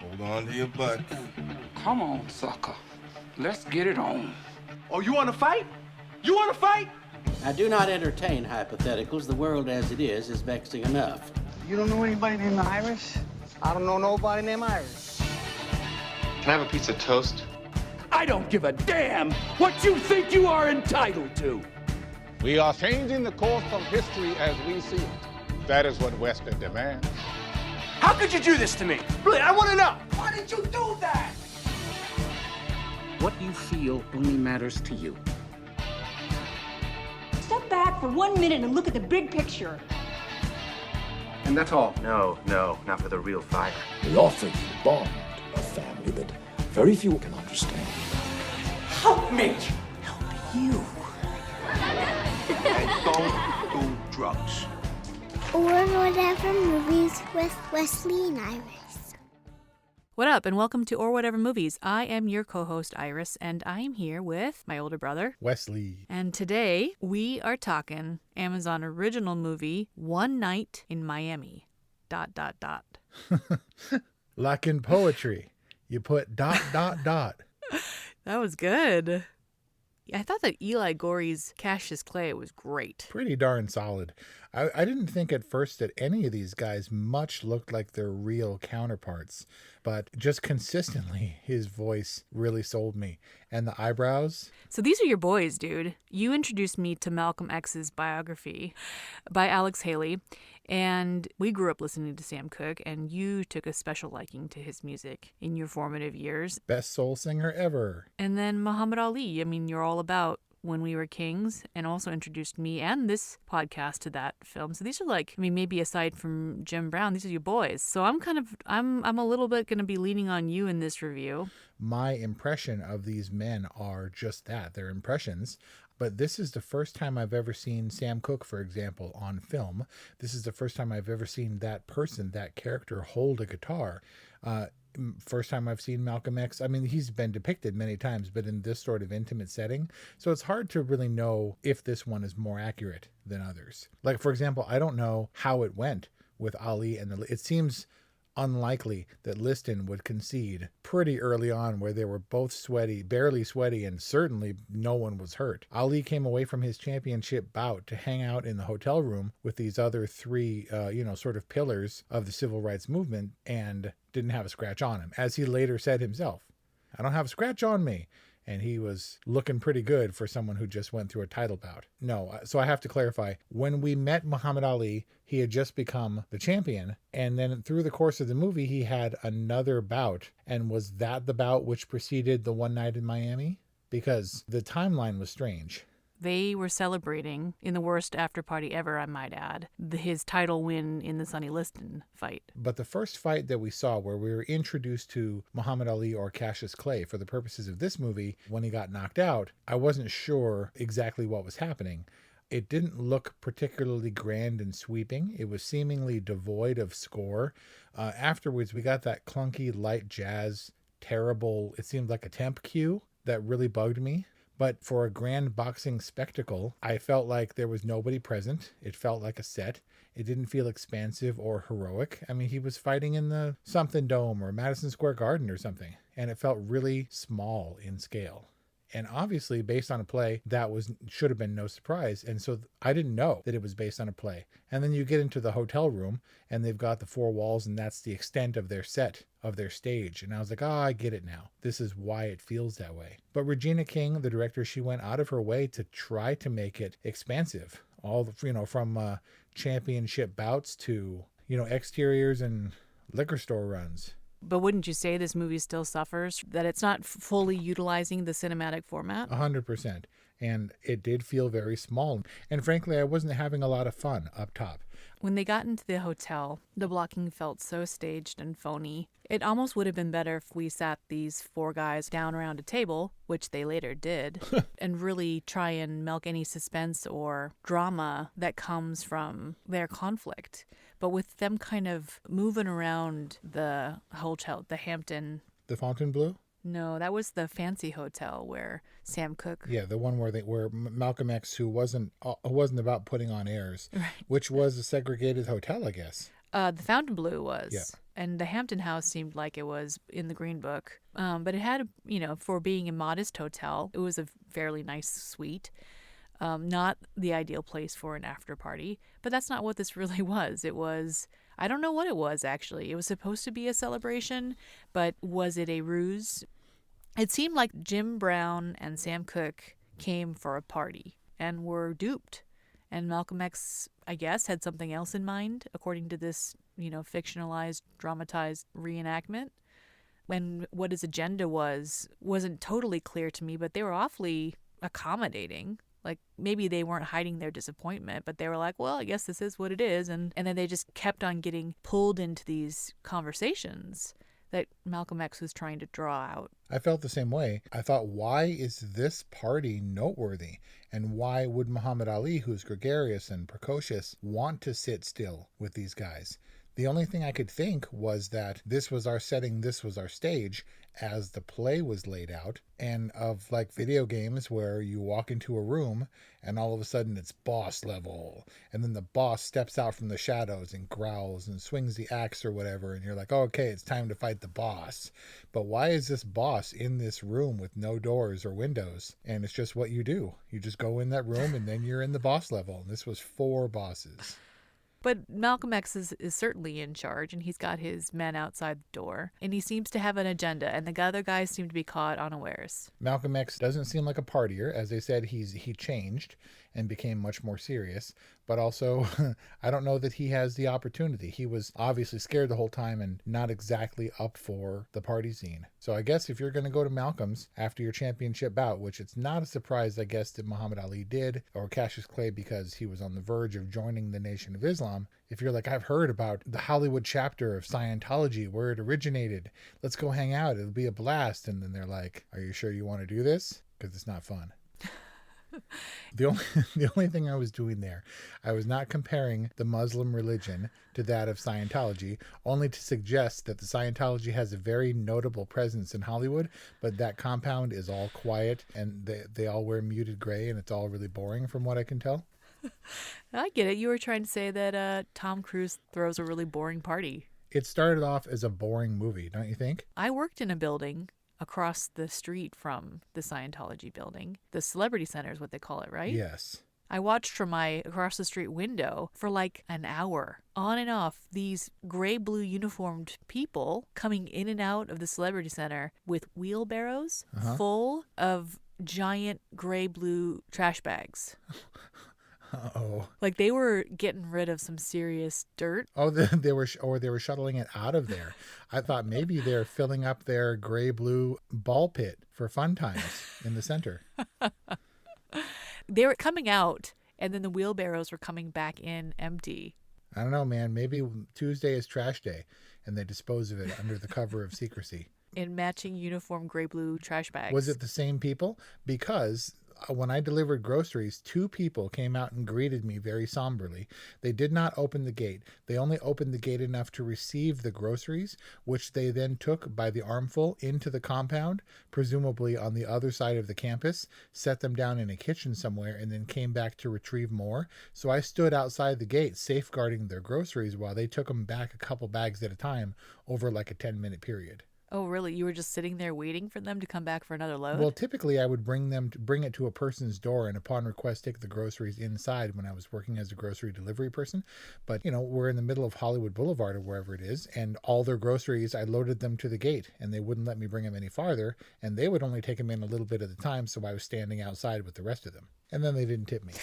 Hold on to your butt. Come on, sucker. Let's get it on. Oh, you want to fight? You want to fight? I do not entertain hypotheticals. The world as it is vexing enough. You don't know anybody named Iris? I don't know nobody named Iris. Can I have a piece of toast? I don't give a damn what you think you are entitled to. We are changing the course of history as we see it. That is what Western demands. How could you do this to me? Really, I want to know. Why did you do that? What you feel only matters to you. Step back for 1 minute and look at the big picture. And that's all. No, not for the real fire. We offer you a bond, a family that very few can understand. Help me. Help you. And don't do drugs. Or Whatever Movies with Wesley and Iris. What up, and welcome to Or Whatever Movies. I am your co-host, Iris, and I am here with my older brother, Wesley. And today, we are talking Amazon original movie, One Night in Miami, ... Like in poetry, you put ... That was good. I thought that Eli Goree's Cassius Clay was great. Pretty darn solid. I didn't think at first that any of these guys much looked like their real counterparts, but just consistently his voice really sold me. And the eyebrows. So these are your boys, dude. You introduced me to Malcolm X's biography by Alex Haley, and we grew up listening to Sam Cooke, and you took a special liking to his music in your formative years. Best soul singer ever. And then Muhammad Ali. I mean, you're all about When We Were Kings, and also introduced me and this podcast to that film. So these are like, I mean, maybe aside from Jim Brown, these are your boys. So I'm a little bit going to be leaning on you in this review. My impression of these men are just that. They're impressions. But this is the first time I've ever seen Sam Cooke, for example, on film. This is the first time I've ever seen that person, that character, hold a guitar. First time I've seen Malcolm X. I mean, he's been depicted many times, but in this sort of intimate setting. So it's hard to really know if this one is more accurate than others. Like, for example, I don't know how it went with Ali and it seems unlikely that Liston would concede pretty early on, where they were both sweaty, barely sweaty, and certainly no one was hurt. Ali came away from his championship bout to hang out in the hotel room with these other three, sort of pillars of the civil rights movement, and didn't have a scratch on him. As he later said himself, "I don't have a scratch on me." And he was looking pretty good for someone who just went through a title bout. No, so I have to clarify. When we met Muhammad Ali, he had just become the champion. And then through the course of the movie, he had another bout. And was that the bout which preceded the One Night in Miami? Because the timeline was strange. They were celebrating, in the worst after party ever, I might add, his title win in the Sonny Liston fight. But the first fight that we saw, where we were introduced to Muhammad Ali or Cassius Clay for the purposes of this movie, when he got knocked out, I wasn't sure exactly what was happening. It didn't look particularly grand and sweeping. It was seemingly devoid of score. Afterwards, we got that clunky light jazz, terrible, it seemed like a temp cue that really bugged me. But for a grand boxing spectacle, I felt like there was nobody present. It felt like a set. It didn't feel expansive or heroic. I mean, he was fighting in the something dome or Madison Square Garden or something. And it felt really small in scale. And obviously, based on a play, that should have been no surprise. And so I didn't know that it was based on a play. And then you get into the hotel room, and they've got the four walls, and that's the extent of their set, of their stage. And I was like, I get it now. This is why it feels that way. But Regina King, the director, she went out of her way to try to make it expansive. From championship bouts to, exteriors and liquor store runs. But wouldn't you say this movie still suffers that it's not fully utilizing the cinematic format? 100%. And it did feel very small. And frankly, I wasn't having a lot of fun up top. When they got into the hotel, the blocking felt so staged and phony. It almost would have been better if we sat these four guys down around a table, which they later did, and really try and milk any suspense or drama that comes from their conflict. But with them kind of moving around the hotel, the Hampton... The Fontainebleau? No, that was the fancy hotel where Sam Cooke... Yeah, the one where Malcolm X, who wasn't about putting on airs, right, which was a segregated hotel, I guess. The Fontainebleau was. Yeah. And the Hampton House seemed like it was in the Green Book. But it had, for being a modest hotel, it was a fairly nice suite. Not the ideal place for an after party. But that's not what this really was. It was, I don't know what it was, actually. It was supposed to be a celebration, but was it a ruse? It seemed like Jim Brown and Sam Cooke came for a party and were duped. And Malcolm X, I guess, had something else in mind, according to this, fictionalized, dramatized reenactment. And what his agenda wasn't totally clear to me, but they were awfully accommodating. Like, maybe they weren't hiding their disappointment, but they were like, well, I guess this is what it is. And then they just kept on getting pulled into these conversations that Malcolm X was trying to draw out. I felt the same way. I thought, why is this party noteworthy? And why would Muhammad Ali, who's gregarious and precocious, want to sit still with these guys? The only thing I could think was that this was our setting, this was our stage, as the play was laid out, and of like video games where you walk into a room and all of a sudden it's boss level, and then the boss steps out from the shadows and growls and swings the axe or whatever, and you're like, oh, okay, it's time to fight the boss. But why is this boss in this room with no doors or windows? And it's just what you do. You just go in that room and then you're in the boss level. And this was 4 bosses. But Malcolm X is certainly in charge, and he's got his men outside the door, and he seems to have an agenda, and the other guys seem to be caught unawares. Malcolm X doesn't seem like a partier. As they said, he changed and became much more serious, but also I don't know that he has the opportunity. He was obviously scared the whole time and not exactly up for the party scene. So I guess if you're going to go to Malcolm's after your championship bout, which it's not a surprise, I guess, that Muhammad Ali did, or Cassius Clay because he was on the verge of joining the Nation of Islam, if you're like, I've heard about the Hollywood chapter of Scientology, where it originated, let's go hang out, it'll be a blast. And then they're like, are you sure you want to do this? Because it's not fun. The only thing I was doing there, I was not comparing the Muslim religion to that of Scientology, only to suggest that the Scientology has a very notable presence in Hollywood, but that compound is all quiet and they all wear muted gray and it's all really boring from what I can tell. I get it. You were trying to say that Tom Cruise throws a really boring party. It started off as a boring movie, don't you think? I worked in a building across the street from the Scientology building. The Celebrity Center is what they call it, right? Yes. I watched from my across the street window for like an hour, on and off, these gray-blue uniformed people coming in and out of the Celebrity Center with wheelbarrows full of giant gray-blue trash bags. Uh-oh. Like they were getting rid of some serious dirt. Oh, they were shuttling it out of there. I thought maybe they're filling up their gray-blue ball pit for fun times in the center. They were coming out, and then the wheelbarrows were coming back in empty. I don't know, man. Maybe Tuesday is trash day, and they dispose of it under the cover of secrecy. In matching uniform gray-blue trash bags. Was it the same people? Because when I delivered groceries, 2 people came out and greeted me very somberly. They did not open the gate. They only opened the gate enough to receive the groceries, which they then took by the armful into the compound, presumably on the other side of the campus, set them down in a kitchen somewhere, and then came back to retrieve more. So I stood outside the gate safeguarding their groceries while they took them back a couple bags at a time over like a 10-minute period. Oh, really? You were just sitting there waiting for them to come back for another load? Well, typically I would bring it to a person's door and upon request take the groceries inside when I was working as a grocery delivery person. But, we're in the middle of Hollywood Boulevard or wherever it is, and all their groceries, I loaded them to the gate and they wouldn't let me bring them any farther, and they would only take them in a little bit at a time, so I was standing outside with the rest of them. And then they didn't tip me.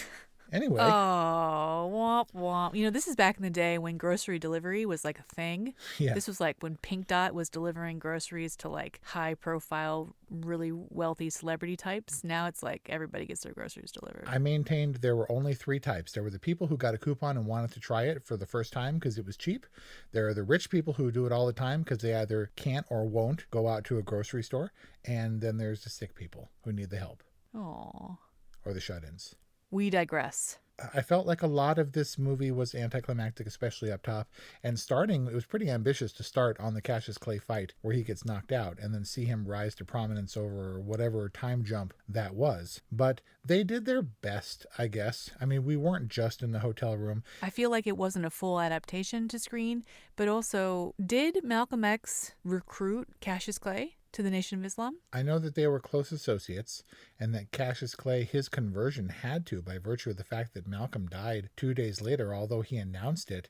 Anyway. Oh, womp womp. This is back in the day when grocery delivery was like a thing. Yeah. This was like when Pink Dot was delivering groceries to like high profile, really wealthy celebrity types. Now it's like everybody gets their groceries delivered. I maintained there were only 3 types. There were the people who got a coupon and wanted to try it for the first time because it was cheap. There are the rich people who do it all the time because they either can't or won't go out to a grocery store. And then there's the sick people who need the help. Aww. Or the shut-ins. We digress. I felt like a lot of this movie was anticlimactic, especially up top. And starting, it was pretty ambitious to start on the Cassius Clay fight where he gets knocked out and then see him rise to prominence over whatever time jump that was. But they did their best, I guess. I mean, we weren't just in the hotel room. I feel like it wasn't a full adaptation to screen, but also, did Malcolm X recruit Cassius Clay to the Nation of Islam? I know that they were close associates and that Cassius Clay, his conversion had to, by virtue of the fact that Malcolm died 2 days later, although he announced it.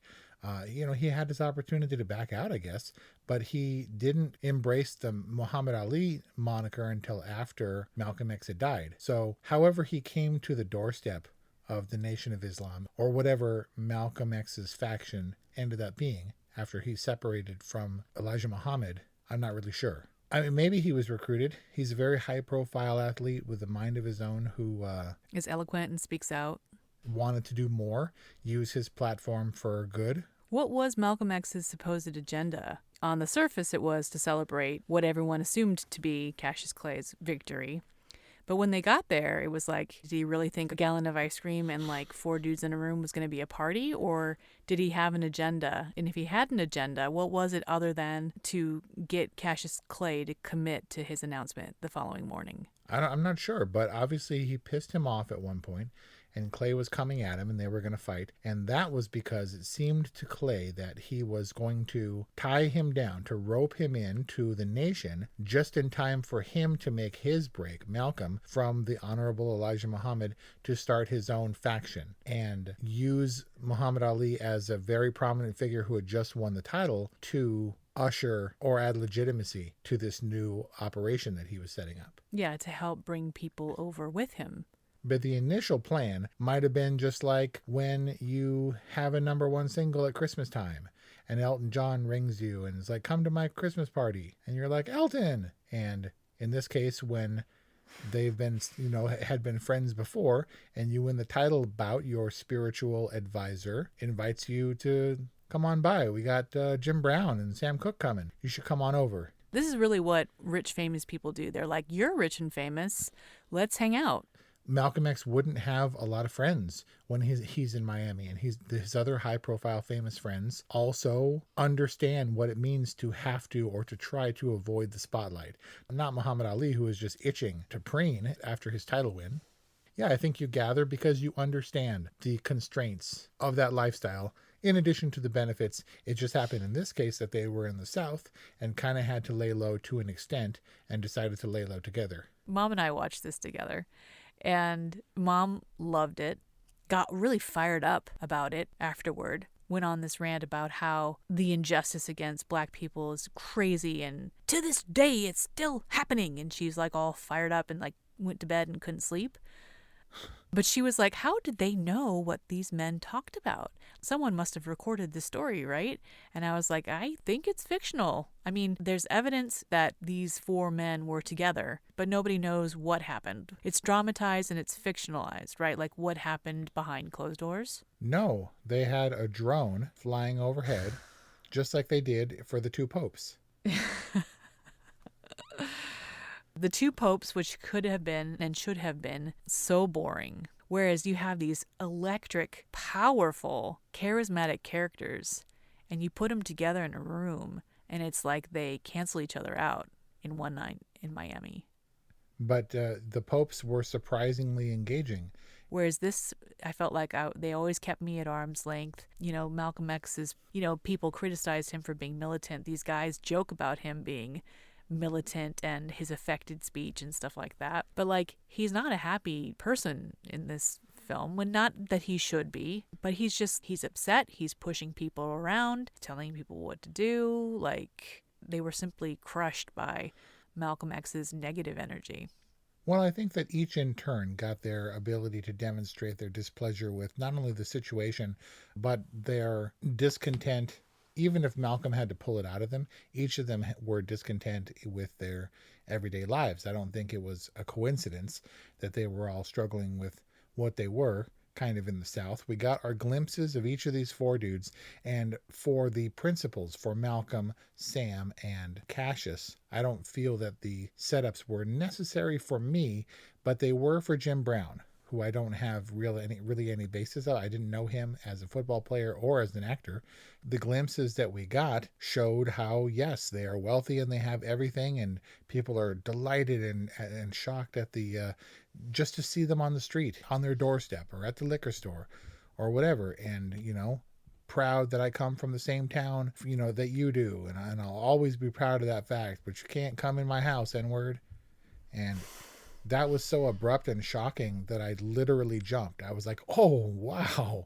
He had his opportunity to back out, I guess, but he didn't embrace the Muhammad Ali moniker until after Malcolm X had died. So however he came to the doorstep of the Nation of Islam, or whatever Malcolm X's faction ended up being after he separated from Elijah Muhammad, I'm not really sure. I mean, maybe he was recruited. He's a very high-profile athlete with a mind of his own who is eloquent and speaks out. Wanted to do more, use his platform for good. What was Malcolm X's supposed agenda? On the surface, it was to celebrate what everyone assumed to be Cassius Clay's victory. But when they got there, it was like, did he really think a gallon of ice cream and like 4 dudes in a room was going to be a party? Or did he have an agenda? And if he had an agenda, what was it other than to get Cassius Clay to commit to his announcement the following morning? I'm not sure, but obviously he pissed him off at one point, and Clay was coming at him and they were going to fight. And that was because it seemed to Clay that he was going to tie him down, to rope him in to the Nation just in time for him to make his break, Malcolm, from the Honorable Elijah Muhammad to start his own faction and use Muhammad Ali as a very prominent figure who had just won the title to usher or add legitimacy to this new operation that he was setting up. Yeah, to help bring people over with him. But the initial plan might have been just like when you have a #1 single at Christmas time and Elton John rings you and is like, come to my Christmas party. And you're like, Elton. And in this case, when they've been, had been friends before and you win the title bout, your spiritual advisor invites you to come on by. We got Jim Brown and Sam Cooke coming. You should come on over. This is really what rich, famous people do. They're like, you're rich and famous. Let's hang out. Malcolm X wouldn't have a lot of friends when he's in Miami, and his other high-profile famous friends also understand what it means to have to or to try to avoid the spotlight. Not Muhammad Ali, who is just itching to preen after his title win. Yeah, I think you gather because you understand the constraints of that lifestyle. In addition to the benefits, it just happened in this case that they were in the South and kind of had to lay low to an extent and decided to lay low together. Mom and I watched this together. And Mom loved it, got really fired up about it afterward, went on this rant about how the injustice against Black people is crazy and to this day it's still happening. And she's like all fired up and like went to bed and couldn't sleep. But she was like, how did they know what these men talked about? Someone must have recorded the story, right? And I was like, I think it's fictional. I mean, there's evidence that these 4 men were together, but nobody knows what happened. It's dramatized and it's fictionalized, right? Like what happened behind closed doors? No, they had a drone flying overhead, just like they did for the 2 popes. The 2 popes, which could have been and should have been so boring. Whereas you have these electric, powerful, charismatic characters, and you put them together in a room, and it's like they cancel each other out in one night in Miami. But the popes were surprisingly engaging. Whereas this, I felt like they always kept me at arm's length. Malcolm X's, people criticized him for being militant. These guys joke about him being militant and his affected speech and stuff like that. But like, he's not a happy person in this film. Well, not that he should be, but he's upset. He's pushing people around, telling people what to do. Like, they were simply crushed by Malcolm X's negative energy. Well, I think that each in turn got their ability to demonstrate their displeasure with not only the situation, but their discontent. Even if Malcolm had to pull it out of them, each of them were discontent with their everyday lives. I don't think it was a coincidence that they were all struggling with what they were, kind of in the South. We got our glimpses of each of these 4 dudes, and for the principals, for Malcolm, Sam, and Cassius, I don't feel that the setups were necessary for me, but they were for Jim Brown, who I don't have really any basis of. I didn't know him as a football player or as an actor. The glimpses that we got showed how, yes, they are wealthy and they have everything, and people are delighted and shocked at the just to see them on the street, on their doorstep, or at the liquor store, or whatever. And, proud that I come from the same town, that you do. And I'll always be proud of that fact, but you can't come in my house, N-word. And that was so abrupt and shocking that I literally jumped. I was like, oh, wow.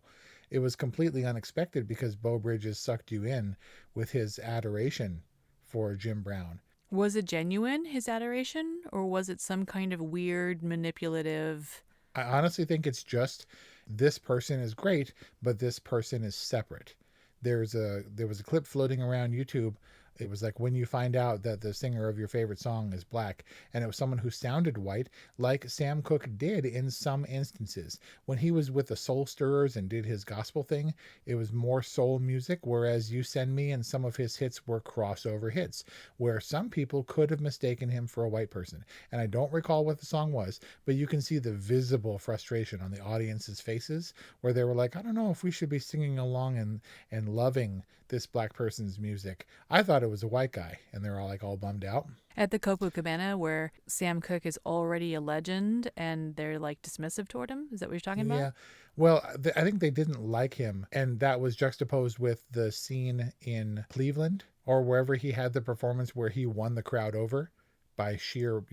It was completely unexpected because Beau Bridges sucked you in with his adoration for Jim Brown. Was it genuine, his adoration, or was it some kind of weird, manipulative... I honestly think it's just, this person is great, but this person is separate. There was a clip floating around YouTube. It was like when you find out that the singer of your favorite song is black, and it was someone who sounded white, like Sam Cooke did in some instances. When he was with the Soul Stirrers and did his gospel thing, it was more soul music, whereas You Send Me and some of his hits were crossover hits, where some people could have mistaken him for a white person. And I don't recall what the song was, but you can see the visible frustration on the audience's faces, where they were like, I don't know if we should be singing along and loving this black person's music. I thought it was a white guy, and they're all bummed out. At the Copacabana, where Sam Cooke is already a legend and they're like dismissive toward him? Is that what you're talking about? Yeah. Well, I think they didn't like him, and that was juxtaposed with the scene in Cleveland or wherever he had the performance where he won the crowd over by sheer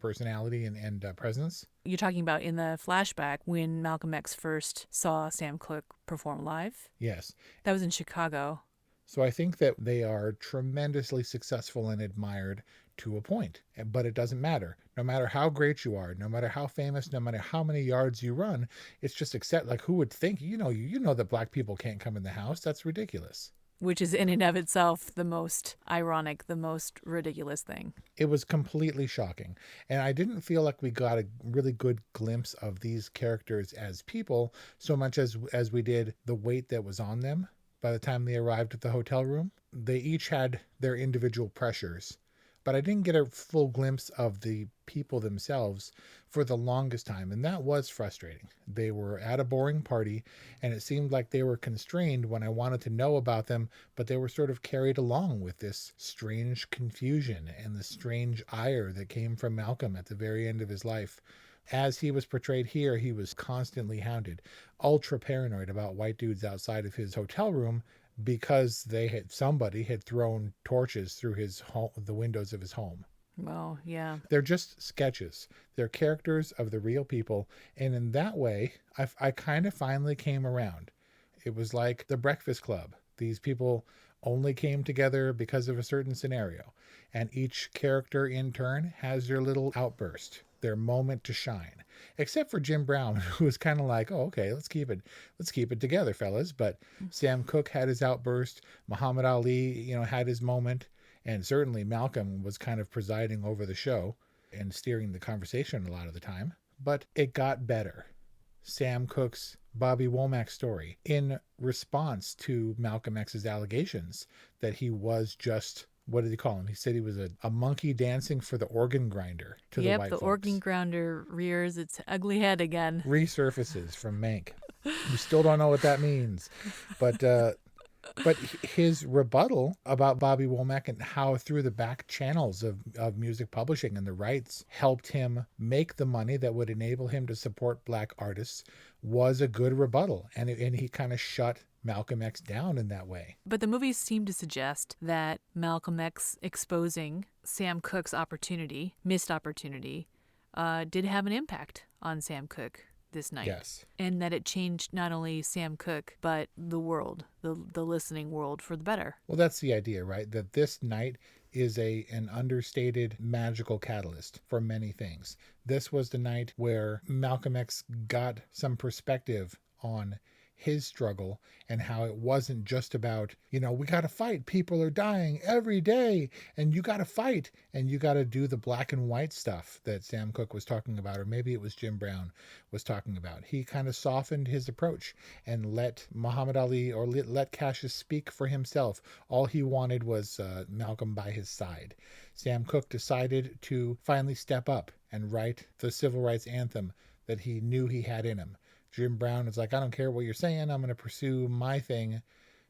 personality and presence. You're talking about in the flashback when Malcolm X first saw Sam Cooke perform live? Yes. That was in Chicago. So I think that they are tremendously successful and admired to a point, but it doesn't matter. No matter how great you are, no matter how famous, no matter how many yards you run, it's just who would think, you know that black people can't come in the house. That's ridiculous. Which is in and of itself the most ironic, the most ridiculous thing. It was completely shocking. And I didn't feel like we got a really good glimpse of these characters as people so much as we did the weight that was on them by the time they arrived at the hotel room. They each had their individual pressures, but I didn't get a full glimpse of the people themselves for the longest time, and that was frustrating. They were at a boring party, and it seemed like they were constrained when I wanted to know about them, but they were sort of carried along with this strange confusion and the strange ire that came from Malcolm at the very end of his life. As he was portrayed here, he was constantly hounded, ultra paranoid about white dudes outside of his hotel room because somebody had thrown torches through the windows of his home. Well, yeah. They're just sketches. They're characters of the real people. And in that way, I kind of finally came around. It was like the Breakfast Club. These people only came together because of a certain scenario. And each character in turn has their little outburst, their moment to shine. Except for Jim Brown, who was kind of like, oh, okay, let's keep it together, fellas. But Sam Cooke had his outburst. Muhammad Ali, had his moment. And certainly Malcolm was kind of presiding over the show and steering the conversation a lot of the time. But it got better. Sam Cooke's Bobby Womack story, in response to Malcolm X's allegations that he was just, what did he call him? He said he was a monkey dancing for the organ grinder to the white folks. Yep, the organ grinder rears its ugly head again. Resurfaces from Mank. We still don't know what that means. But his rebuttal about Bobby Womack and how through the back channels of music publishing and the rights helped him make the money that would enable him to support black artists was a good rebuttal. And he kind of shut Malcolm X down in that way. But the movies seem to suggest that Malcolm X exposing Sam Cooke's missed opportunity, did have an impact on Sam Cooke this night. Yes. And that it changed not only Sam Cooke, but the world, the listening world for the better. Well, that's the idea, right? That this night is an understated magical catalyst for many things. This was the night where Malcolm X got some perspective on his struggle and how it wasn't just about, we got to fight. People are dying every day and you got to fight and you got to do the black and white stuff that Sam Cooke was talking about, or maybe it was Jim Brown was talking about. He kind of softened his approach and let Muhammad Ali or let Cassius speak for himself. All he wanted was Malcolm by his side. Sam Cooke decided to finally step up and write the civil rights anthem that he knew he had in him. Jim Brown is like, I don't care what you're saying. I'm going to pursue my thing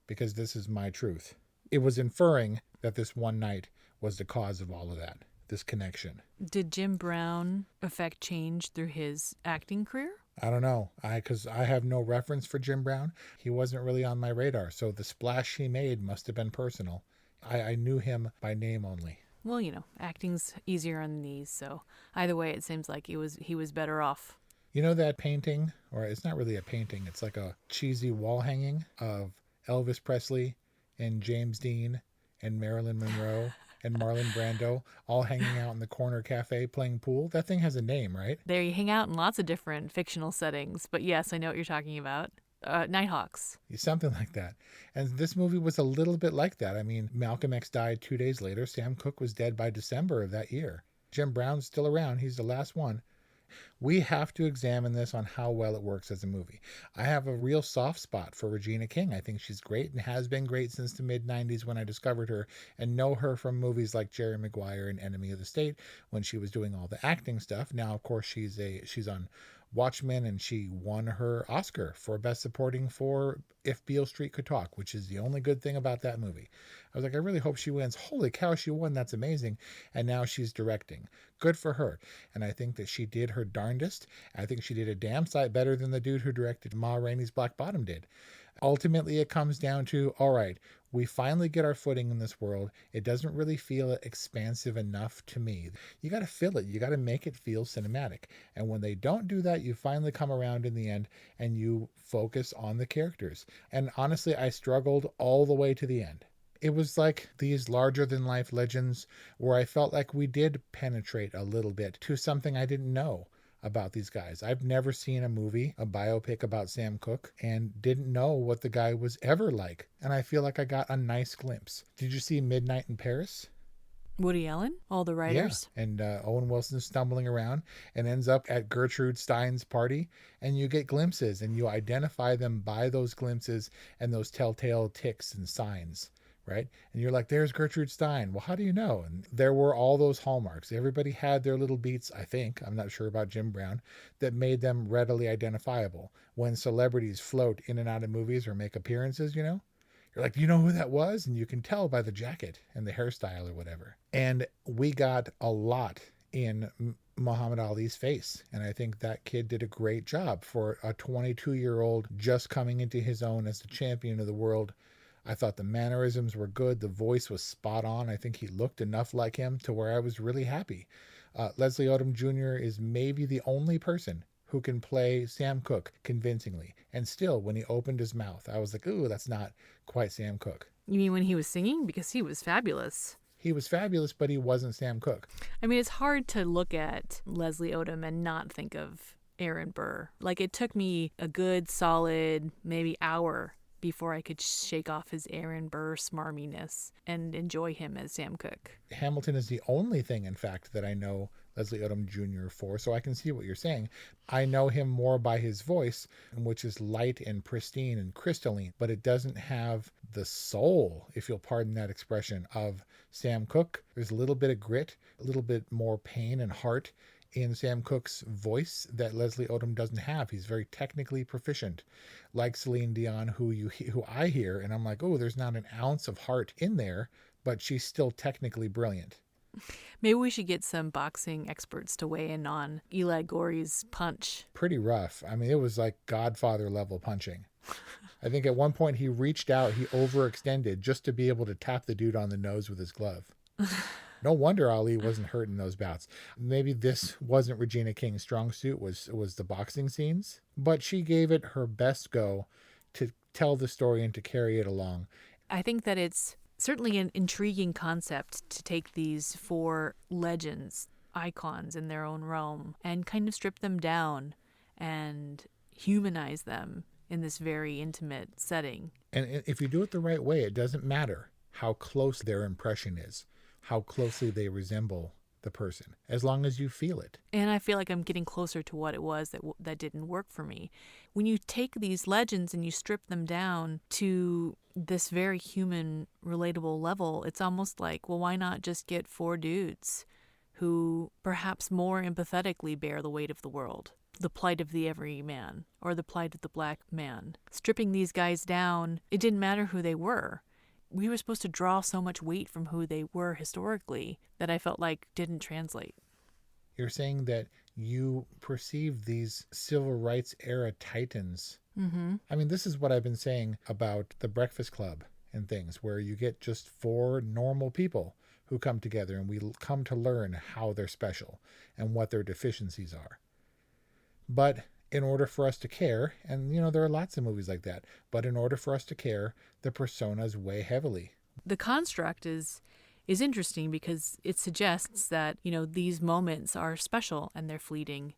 because this is my truth. It was inferring that this one night was the cause of all of that, this connection. Did Jim Brown affect change through his acting career? I don't know, because I have no reference for Jim Brown. He wasn't really on my radar, so the splash he made must have been personal. I knew him by name only. Well, you know, acting's easier on the knees, so either way, it seems like he was better off. You know that painting, or it's not really a painting, it's like a cheesy wall hanging of Elvis Presley and James Dean and Marilyn Monroe and Marlon Brando all hanging out in the corner cafe playing pool? That thing has a name, right? They hang out in lots of different fictional settings, but yes, I know what you're talking about. Nighthawks. Something like that. And this movie was a little bit like that. I mean, Malcolm X died 2 days later. Sam Cooke was dead by December of that year. Jim Brown's still around. He's the last one. We have to examine this on how well it works as a movie. I have a real soft spot for Regina King. I think she's great and has been great since the mid-90s when I discovered her and know her from movies like Jerry Maguire and Enemy of the State when she was doing all the acting stuff. Now, of course, she's on Watchmen, and she won her Oscar for Best Supporting for If Beale Street Could Talk, which is the only good thing about that movie. I was like, I really hope she wins. Holy cow, she won. That's amazing. And now she's directing. Good for her. And I think that she did her darndest. I think she did a damn sight better than the dude who directed Ma Rainey's Black Bottom did. Ultimately, it comes down to, all right, we finally get our footing in this world. It doesn't really feel expansive enough to me. You got to fill it. You got to make it feel cinematic. And when they don't do that, you finally come around in the end and you focus on the characters. And honestly, I struggled all the way to the end. It was like these larger-than-life legends where I felt like we did penetrate a little bit to something I didn't know about these guys. I've never seen a biopic about Sam Cooke, and didn't know what the guy was ever like. And I feel like I got a nice glimpse. Did you see Midnight in Paris? Woody Allen? All the writers? Yeah, and Owen Wilson stumbling around and ends up at Gertrude Stein's party, and you get glimpses, and you identify them by those glimpses and those telltale ticks and signs. Right? And you're like, there's Gertrude Stein. Well, how do you know? And there were all those hallmarks. Everybody had their little beats, I think. I'm not sure about Jim Brown, that made them readily identifiable. When celebrities float in and out of movies or make appearances, you know? You're like, do you know who that was? And you can tell by the jacket and the hairstyle or whatever. And we got a lot in Muhammad Ali's face. And I think that kid did a great job for a 22-year-old just coming into his own as the champion of the world. I thought the mannerisms were good. The voice was spot on. I think he looked enough like him to where I was really happy. Leslie Odom Jr. is maybe the only person who can play Sam Cooke convincingly. And still, when he opened his mouth, I was like, ooh, that's not quite Sam Cooke. You mean when he was singing? Because he was fabulous. He was fabulous, but he wasn't Sam Cooke. I mean, it's hard to look at Leslie Odom and not think of Aaron Burr. Like, it took me a good solid maybe hour before I could shake off his Aaron Burr smarminess and enjoy him as Sam Cooke. Hamilton is the only thing, in fact, that I know Leslie Odom Jr. for, so I can see what you're saying. I know him more by his voice, which is light and pristine and crystalline, but it doesn't have the soul, if you'll pardon that expression, of Sam Cooke. There's a little bit of grit, a little bit more pain and heart in Sam Cooke's voice that Leslie Odom doesn't have. He's very technically proficient, like Celine Dion, who I hear, and I'm like, oh, there's not an ounce of heart in there, but she's still technically brilliant. Maybe we should get some boxing experts to weigh in on Eli Gore's punch. Pretty rough. I mean, it was like Godfather level punching. I think at one point he reached out, he overextended just to be able to tap the dude on the nose with his glove. No wonder Ali wasn't hurt in those bouts. Maybe this wasn't Regina King's strong suit, was the boxing scenes, but she gave it her best go to tell the story and to carry it along. I think that it's certainly an intriguing concept to take these four legends, icons in their own realm, and kind of strip them down and humanize them in this very intimate setting. And if you do it the right way, it doesn't matter how close their impression is, how closely they resemble the person, as long as you feel it. And I feel like I'm getting closer to what it was that didn't work for me. When you take these legends and you strip them down to this very human, relatable level, it's almost like, well, why not just get four dudes who perhaps more empathetically bear the weight of the world? the plight of the everyman or the plight of the black man. Stripping these guys down, it didn't matter who they were. We were supposed to draw so much weight from who they were historically that I felt like didn't translate. You're saying that you perceive these civil rights era titans. Mm-hmm. I mean, this is what I've been saying about the Breakfast Club and things, where you get just four normal people who come together and we come to learn how they're special and what their deficiencies are. But in order for us to care, and there are lots of movies like that, but in order for us to care, the personas weigh heavily. The construct is interesting because it suggests that, these moments are special and they're fleeting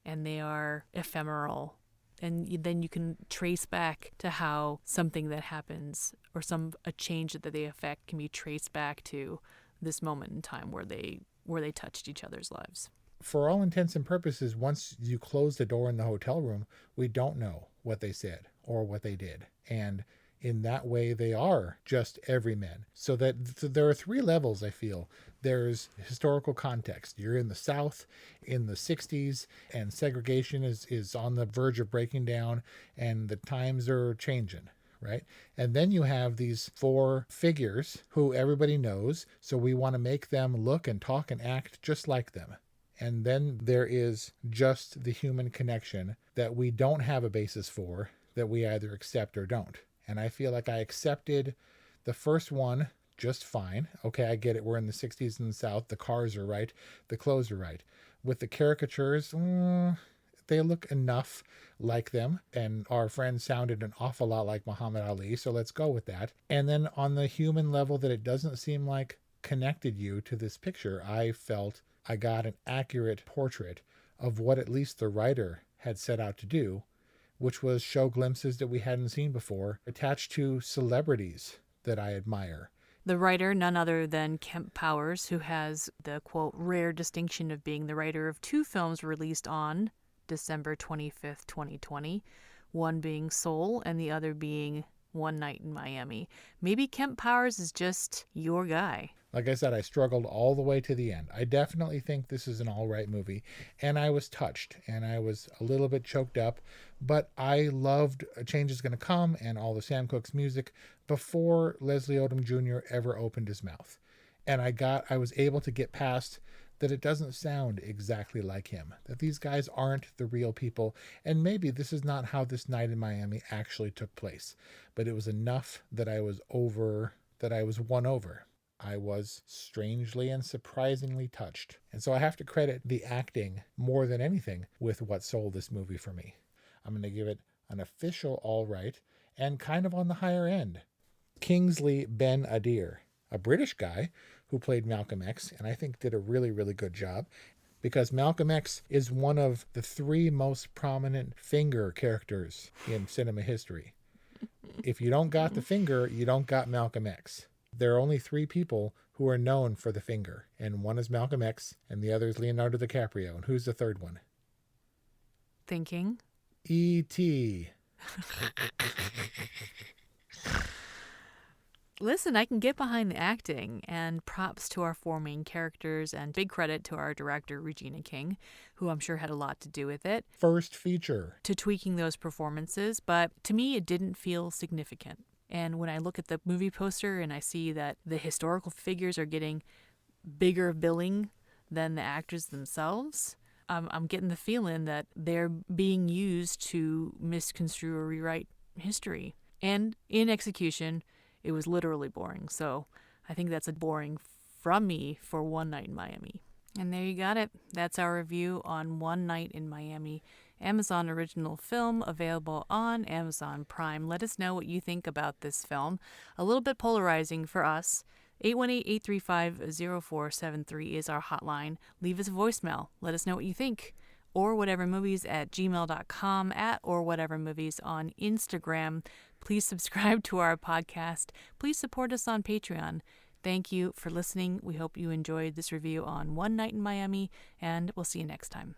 and they are ephemeral. And then you can trace back to how something that happens or a change that they affect can be traced back to this moment in time where they touched each other's lives. For all intents and purposes, once you close the door in the hotel room, we don't know what they said or what they did. And in that way, they are just everymen. So there are three levels, I feel. There's historical context. You're in the South in the 60s, and segregation is on the verge of breaking down, and the times are changing, right? And then you have these four figures who everybody knows, so we want to make them look and talk and act just like them. And then there is just the human connection that we don't have a basis for, that we either accept or don't. And I feel like I accepted the first one just fine. Okay, I get it. We're in the 60s in the South. The cars are right. The clothes are right. With the caricatures, they look enough like them. And our friend sounded an awful lot like Muhammad Ali, so let's go with that. And then on the human level that it doesn't seem like connected you to this picture, I felt I got an accurate portrait of what at least the writer had set out to do, which was show glimpses that we hadn't seen before, attached to celebrities that I admire. The writer, none other than Kemp Powers, who has the, quote, rare distinction of being the writer of two films released on December 25th, 2020, one being Soul and the other being One Night in Miami. Maybe Kemp Powers is just your guy. Like I said, I struggled all the way to the end. I definitely think this is an all right movie, and I was touched, and I was a little bit choked up, but I loved A Change Is Gonna Come and all the Sam Cooke's music before Leslie Odom Jr. ever opened his mouth. And I was able to get past that it doesn't sound exactly like him, that these guys aren't the real people, and maybe this is not how this night in Miami actually took place, but it was enough that I was won over. I was strangely and surprisingly touched. And so I have to credit the acting more than anything with what sold this movie for me. I'm going to give it an official all right and kind of on the higher end. Kingsley Ben-Adir, a British guy who played Malcolm X, and I think did a really, really good job, because Malcolm X is one of the three most prominent finger characters in cinema history. If you don't got the finger, you don't got Malcolm X. There are only three people who are known for the finger, and one is Malcolm X, and the other is Leonardo DiCaprio. And who's the third one? Thinking. E.T. Listen, I can get behind the acting, and props to our four main characters, and big credit to our director, Regina King, who I'm sure had a lot to do with it. First feature. To tweaking those performances, but to me it didn't feel significant. And when I look at the movie poster and I see that the historical figures are getting bigger billing than the actors themselves, I'm getting the feeling that they're being used to misconstrue or rewrite history. And in execution, it was literally boring. So I think that's a boring from me for One Night in Miami. And there you got it. That's our review on One Night in Miami, Amazon original film available on Amazon Prime. Let us know what you think about this film. A little bit polarizing for us. 818-835-0473 is our hotline. Leave us a voicemail. Let us know what you think. orwhatevermovies@gmail.com, @orwhatevermovies on Instagram. Please subscribe to our podcast. Please support us on Patreon. Thank you for listening. We hope you enjoyed this review on One Night in Miami, and we'll see you next time.